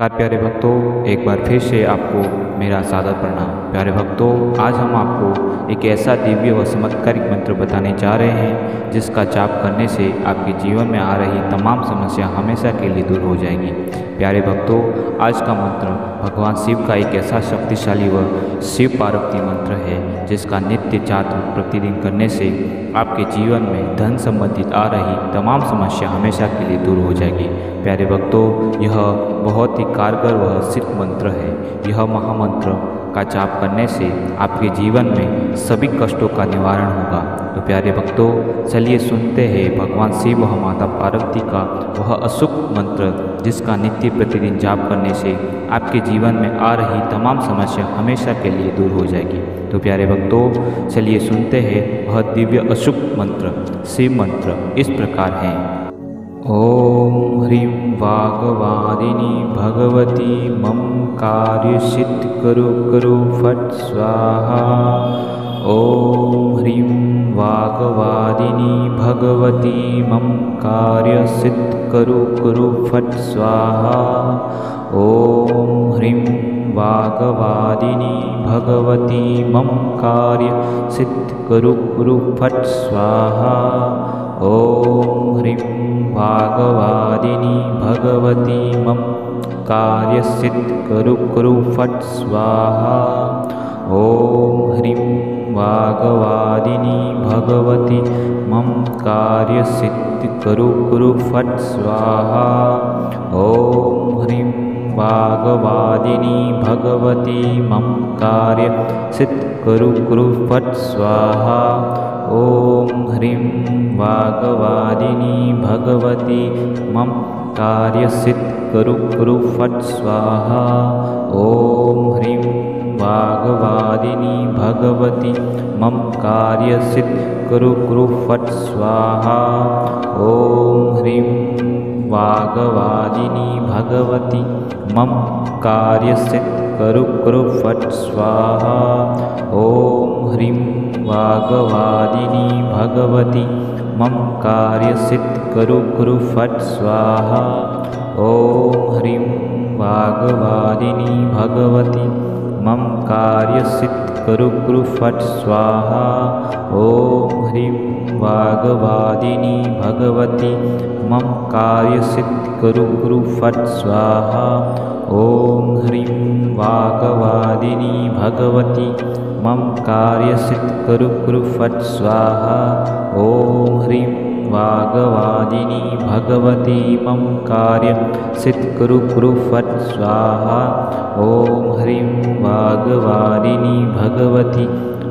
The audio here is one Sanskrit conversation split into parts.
प्यारे भक्तों, एक बार फिर से आपको मेरा सादर प्रणाम। प्यारे भक्तों, आज हम आपको एक ऐसा दिव्य व चमत्कारिक मंत्र बताने जा रहे हैं जिसका जाप करने से आपके जीवन में आ रही तमाम समस्या हमेशा के लिए दूर हो जाएगी। प्यारे भक्तों, आज का मंत्र भगवान शिव का एक ऐसा शक्तिशाली व शिव पार्वती मंत्र है जिसका नित्य जाप प्रतिदिन करने से आपके जीवन में धन संबंधित आ रही तमाम समस्या हमेशा के लिए दूर हो जाएगी। प्यारे भक्तों, यह बहुत ही कारगर व सिद्ध मंत्र है। यह महामंत्र का जाप करने से आपके जीवन में सभी कष्टों का निवारण होगा। तो प्यारे भक्तों, चलिए सुनते हैं भगवान शिव व माता पार्वती का वह अचूक मंत्र जिसका नित्य प्रतिदिन जाप करने से आपके जीवन में आ रही तमाम समस्या हमेशा के लिए दूर हो जाएगी। तो प्यारे भक्तों, चलिए सुनते हैं वह दिव्य अचूक मंत्र। शिव मंत्र इस प्रकार है। ओम ह्रीं वाग्वादिनी भगवती मम कार्य सिद्ध करो फट स्वाहा। ओम ह्रीं वाग्वादिनी भगवती मम कार्य सिद्ध करो फट स्वाहा। ओम ह्रीं वाग्वादिनी भगवती मम कार्य सिद्ध करो फट स्वाहा। ओम ह्रीं वाग्वादिनी भगवती मम कार्य सिद्ध करो फट स्वाहा। ओम ह्रीं वाग्वादिनी भगवती मम कार्य सिद्ध करो फट स्वाहा। ओम ह्रीं वाग्वादिनी भगवती मम कार्य सिद्ध करो फट स्वाहा। ओम ह्रीं वाग्वादिनी भगवती मम कार्य सिद्ध करो फट स्वाहा। ओम ह्रीं वाग्वादिनी भगवती मम कार्य सिद्ध करो फट स्वाहा। ओम ह्रीं वाग्वादिनी भगवती मम कार्य सिद्ध करो फट स्वाहा। ओम ह्रीं वाग्वादिनी भगवती मम कार्य सिद्ध करो फट स्वाहा। ओम ह्रीं वाग्वादिनी भगवती मम कार्य सिद्ध करो फट स्वाहा। ओम ह्रीं वाग्वादिनी भगवती मम कार्य सिद्ध करो फट स्वाहा। ओम ह्रीं वाग्वादिनी भगवती मम कार्य सिद्ध करो फट स्वाहा। ओम ह्रीं वाग्वादिनी भगवती मम कार्य सिद्ध करो फट स्वाहा। ओम ह्रीं वाग्वादिनी भगवती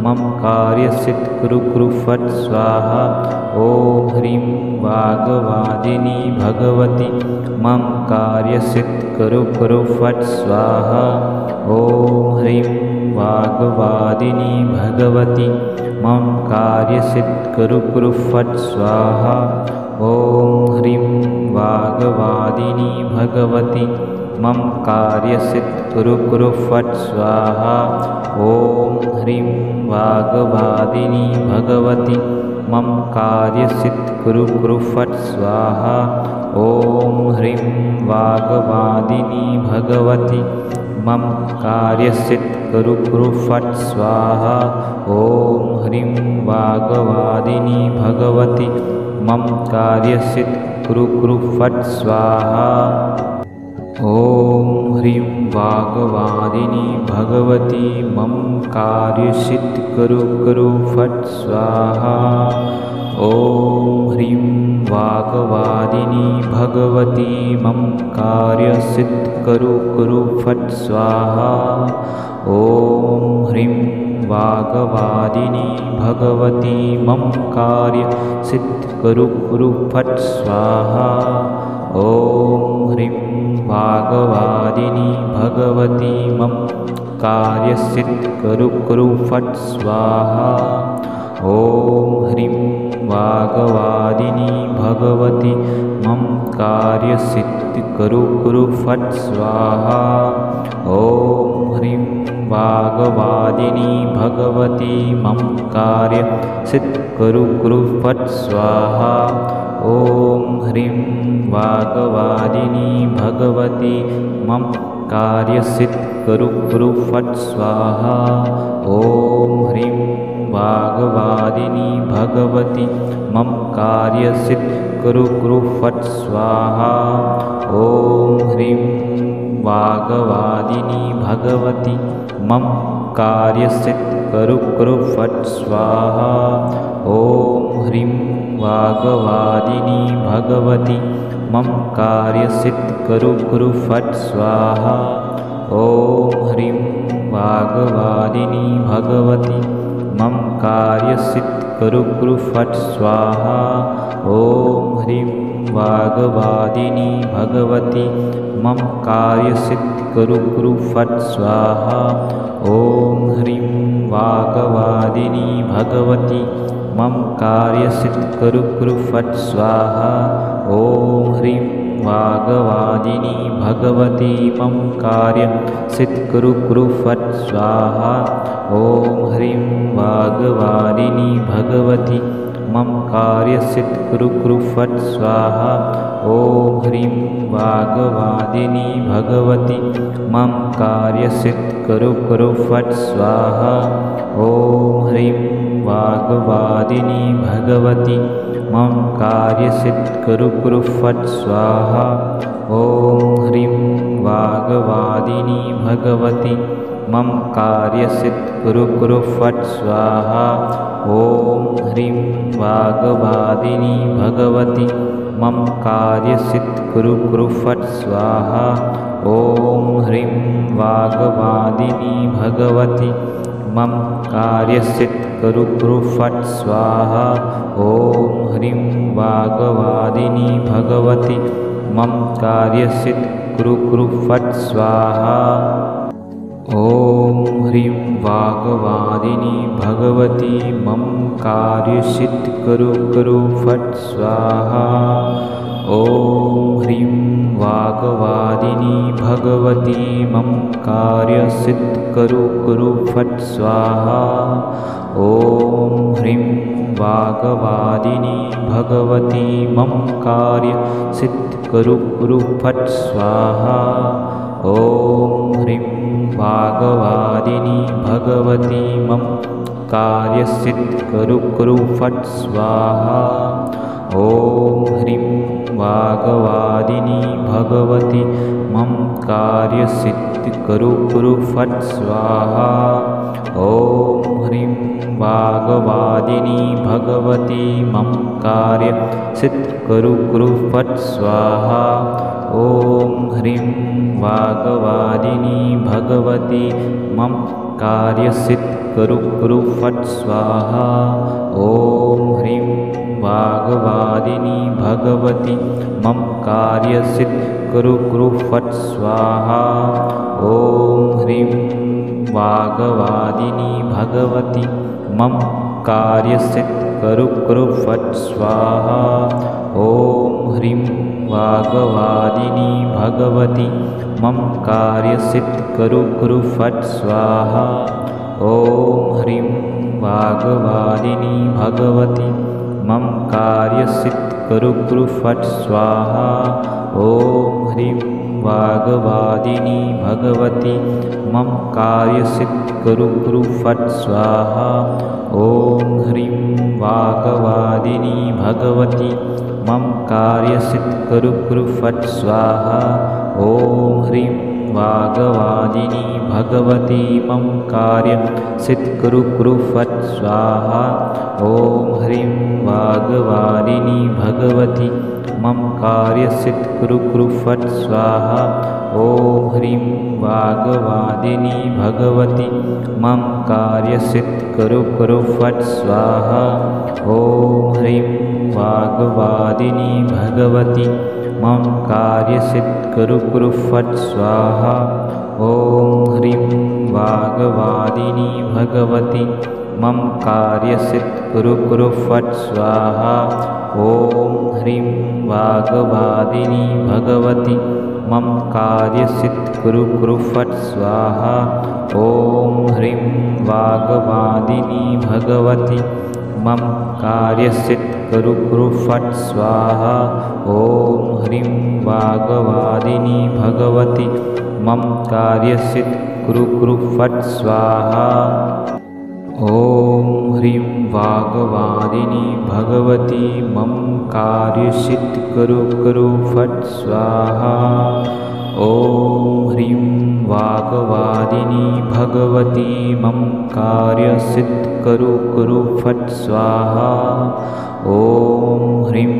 मम कार्य सिद्ध करो फट स्वाहा। ओम ह्रीं वाग्वादिनी भगवती मम कार्य सिद्ध करो फट स्वाहा। ओम ह्रीं वाग्वादिनी भगवती मम कार्य सिद्ध करो फट स्वाहा। ओम ह्रीं वाग्वादिनी भगवती मम कार्य सिद्ध करो फट स्वाहा। ओम ह्रीं वाग्वादिनी भगवती मम कार्य सिद्ध करो फट स्वाहा। ओम ह्रीं वाग्वादिनी भगवती मम कार्य सिद्ध करो फट स्वाहा। ओम ह्रीं वाग्वादिनी भगवती मम कार्य सिद्ध करो फट स्वाहा। ओम ह्रीं वाग्वादिनी भगवती मम कार्य सिद्ध करो फट स्वाहा। ओम ह्रीं वाग्वादिनी भगवती मम कार्य सिद्ध करो फट स्वाहा। ओम ह्रीं वाग्वादिनी भगवती मम कार्य सिद्ध करो फट स्वाहा। ओम ह्रीं वाग्वादिनी भगवती मम कार्य सिद्ध करो फट स्वाहा। ओम ह्रीं वाग्वादिनी भगवती मम कार्य सिद्ध करो फट स्वाहा। ओम ह्रीं वाग्वादिनी भगवती मम कार्य सिद्ध कुरु फट् स्वाहा। ॐ ह्रीं वाग्वादिनी भगवती मम कार्य सिद्ध कुरु फट् स्वाहा। ॐ ह्रीं वाग्वादिनी भगवती मम कार्य सिद्ध कुरु फट् स्वाहा। ॐ ह्रीं वाग्वादिनी भगवती मम कार्य सिद्ध कुरु फट् स्वाहा। ॐ ह्रीं वाग्वादिनी भगवती मम कार्य सिद्ध कुरु फट् स्वाहा। ॐ ह्रीं वाग्वादिनी भगवती मम कार्य सिद्ध कुरु फट् स्वाहा। ॐ ह्रीं वाग्वादिनी भगवती मम कार्य सिद्ध कुरु फट् स्वाहा। ॐ ह्रीं वाग्वादिनी भगवती मम कार्य सिद्ध कुरु फट् स्वाहा। ॐ ह्रीं वाग्वादिनी भगवती मम कार्य सिद्ध कुरु फट् स्वाहा। ॐ ह्रीं वाग्वादिनी भगवती मम कार्य सिद्ध कुरु फट् स्वाहा। ॐ ह्रीं वाग्वादिनी भगवती मम कार्य सिद्ध कुरु फट् स्वाहा। ॐ ह्रीं वाग्वादिनी भगवती मम कार्य सिद्ध कुरु फट् स्वाहा। ॐ ह्रीं वाग्वादिनी भगवती मम कार्य सिद्ध कुरु फट् स्वाहा। ॐ ह्रीं वाग्वादिनी भगवती मम कार्य सिद्ध कुरु फट् स्वाहा। ॐ ह्रीं वाग्वादिनी भगवती मम कार्य सिद्ध कुरु फट् स्वाहा। ॐ ह्रीं वाग्वादिनी भगवती मम कार्य सिद्ध कुरु फट् स्वाहा। ॐ ह्रीं वाग्वादिनी भगवती मम कार्य सिद्ध कुरु फट् स्वाहा। ॐ ह्रीं वाग्वादिनी भगवती मम कार्य सिद्ध कुरु फट् स्वाहा। ॐ ह्रीं वाग्वादिनी भगवती मम कार्य सिद्ध कुरु फट् स्वाहा। ॐ ह्रीं वाग्वादिनी भगवती मम कार्य सिद्ध कुरु फट् स्वाहा। ॐ ह्रीं वाग्वादिनी भगवती मम कार्य सिद्ध कुरु फट् स्वाहा। ॐ ह्रीं वाग्वादिनी भगवती मम कार्य सिद्ध कुरु फट् स्वाहा। ॐ ह्रीं वाग्वादिनी भगवती मम कार्य सिद्ध कुरु फट् स्वाहा। ॐ ह्रीं वाग्वादिनी भगवती मम कार्य सिद्ध कुरु फट् स्वाहा। ॐ ह्रीं वाग्वादिनी भगवती मम कार्य सिद्ध कुरु फट् स्वाहा। ॐ ह्रीं वाग्वादिनी भगवती मम कार्य सिद्ध कुरु फट् स्वाहा। ॐ ह्रीं वाग्वादिनी भगवती मम कार्य सिद्ध कुरु फट् स्वाहा। ॐ ह्रीं वाग्वादिनी भगवती मम कार्य सिद्ध कुरु फट् स्वाहा। ॐ ह्रीं वाग्वादिनी भगवती मम कार्य सिद्ध कुरु फट् स्वाहा। ॐ ह्रीं वाग्वादिनी भगवती मम कार्य सिद्ध कुरु फट् स्वाहा। ॐ ह्रीं वाग्वादिनी भगवती मम कार्य सिद्ध कुरु फट् स्वाहा। ॐ ह्रीं वाग्वादिनी भगवती मम कार्य सिद्ध कुरु फट् स्वाहा। ॐ ह्रीं वाग्वादिनी भगवती मम कार्य सिद्ध कुरु फट् स्वाहा। ॐ ह्रीं वाग्वादिनी भगवती मम कार्य सिद्ध कुरु फट् स्वाहा। ॐ ह्रीं वाग्वादिनी भगवती मम कार्यसिद्ध कुरु फट् स्वाहा। ॐ ह्रीं वाग्वादिनी भगवती मम कार्यसिद्ध कुरु फट् स्वाहा। ॐ ह्रीं वाग्वादिनी भगवती मम कार्यसिद्ध कुरु फट् स्वाहा। ॐ ह्रीं वाग्वादिनी भगवती मम कार्यसिद्ध कुरु फट् स्वाहा। ॐ ह्रीं वाग्वादिनी भगवती मम कार्यसिद्ध कुरु फट् स्वाहा। ॐ ह्रीं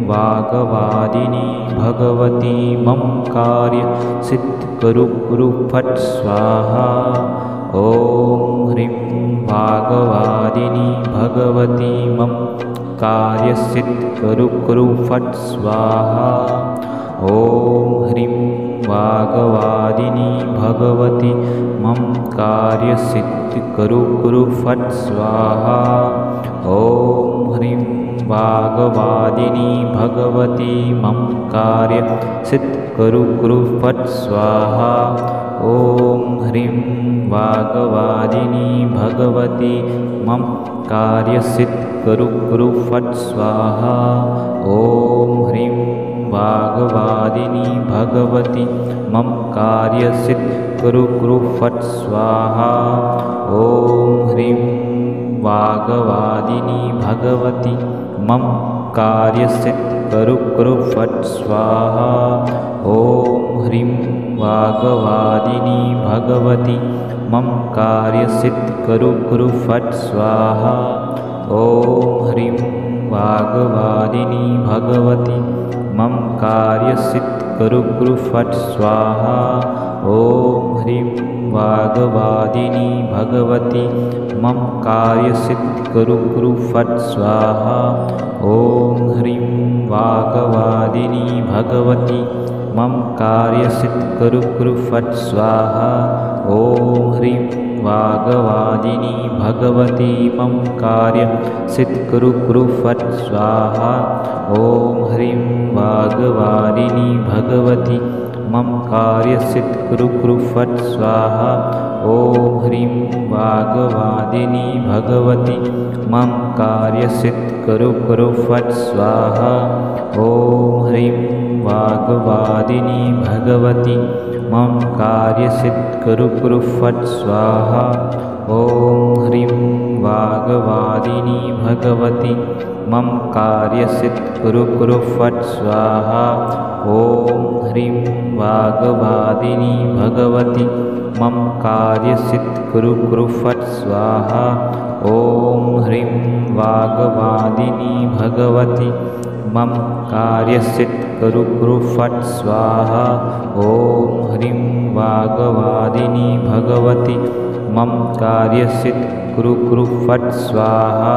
वाग्वादिनी भगवती मम कार्यसिद्ध कुरु फट् स्वाहा। ॐ ह्रीं वाग्वादिनी भगवती मम कार्यसिद्ध कुरु फट् स्वाहा। ॐ ह्रीं वाग्वादिनी भगवती मम कार्यसिद्ध कुरु फट् स्वाहा। ॐ ह्रीं वाग्वादिनी भगवती मम कार्यसिद्ध कुरु फट् स्वाहा। ॐ ह्रीं वाग्वादिनी भगवती मम कार्यसिद्ध कुरु फट् स्वाहा। ॐ ह्रीं वाग्वादिनी भगवती मम कार्यसिद्ध कुरु फट् स्वाहा। ॐ ह्रीं वाग्वादिनी भगवती मम कार्यसिद्ध कुरु फट् स्वाहा। ॐ ह्रीं वाग्वादिनी भगवती मम कार्यसिद्ध कुरु फट् स्वाहा। ॐ ह्रीं वाग्वादिनी भगवती मम कार्यसिद्ध कुरु फट् स्वाहा। ॐ ह्रीं वाग्वादिनी भगवती मम कार्यसिद्ध कुरु फट् स्वाहा। ॐ ह्रीं वाग्वादिनी भगवती मम कार्यसिद्ध कुरु फट् स्वाहा। ॐ ह्रीं वाग्वादिनी भगवती मम कार्यसिद्ध कुरु फट् स्वाहा। ॐ ह्रीं वाग्वादिनी भगवती मम कार्यसिद्ध कुरु फट् स्वाहा। ॐ ह्रीं वाग्वादिनी भगवती मम कार्यसिद्ध कुरु फट् स्वाहा। ॐ ह्रीं वाग्वादिनी भगवती मम कार्यसिद्ध कुरु फट् स्वाहा। ॐ ह्रीं वाग्वादिनी भगवती मम कार्यसिद्ध कुरु फट् स्वाहा। ॐ ह्रीं वाग्वादिनी भगवती मम कार्यसिद्ध कुरु फट् स्वाहा। ॐ ह्रीं वाग्वादिनी भगवती मम कार्यसिद्ध कुरु फट् स्वाहा। ॐ ह्रीं वाग्वादिनी भगवती मम कार्यसिद्ध कुरु फट् स्वाहा।